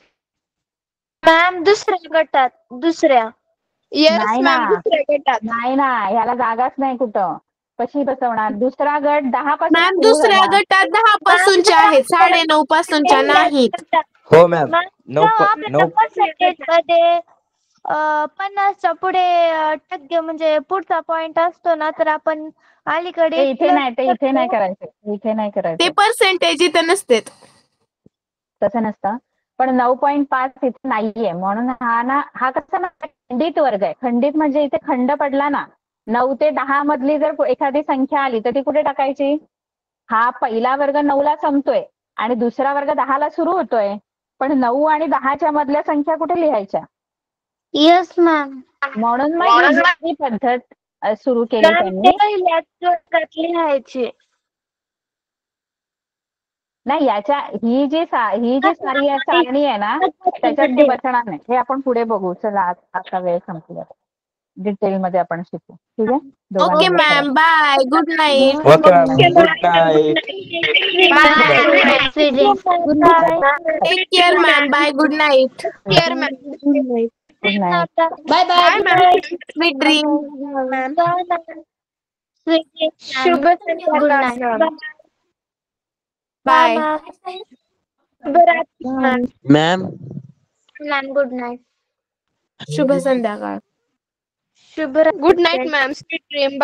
मॅम दुसऱ्या गटात दुसऱ्या. येस नाही मॅम ना. दुसऱ्या गटात. नाही ना, ह्याला जागाच नाही कुठं. कशी बसवणार? दुसरा गट 10 पासून मॅम सुरू दुसऱ्या झाला. गटात 10 पासूनच्या आहेत 9.5 पासूनच्या नाहीत. हो मॅम. 9 आपल्या पर्सेंटेज मध्ये 50च्या पुढे टक्के म्हणजे पुढचा पॉइंट असतो ना तर आपण अलीकडे ते इथे नाही करायचं. इथे नाही ते करायचं. पर्सेंटेज इथं नसते. तसं नसतं. पण 9.5 इथे नाहीये म्हणून हा कसा ना खंडित वर्ग आहे. खंडित म्हणजे इथे खंड पडला ना 9 ते 10 मधली जर एखादी संख्या आली तर ती कुठे टाकायची? हा पहिला वर्ग 9ला संपतोय आणि दुसरा वर्ग 10ला सुरू होतोय. पण 9 आणि 10च्या मधल्या संख्या कुठे लिहायच्या? Yes ma'am. म्हणून मग ही दुसरी पद्धत सुरू केली त्यांनी. पहिल्याच वर्गात लिहायची. नाही ही जी सारणी आहे ना त्याच्यात ते बसणार नाही. हे आपण पुढे बघू. चला आता वेळ संपली. डिटेल मध्ये आपण शिकू. ठीक आहे? Okay ma'am bye good night. Okay ma'am. Good night. Take care ma'am bye good night. Care ma'am. Good night. Bye bye sweet dream. शुभ गुड संध्याकाळ नाईट. मॅम. बाय. शुभरात्री ma'am. Ma'am ma'am good night. शुभ संध्याकाळ. शुभरात्री. Good night ma'am. Sweet dream.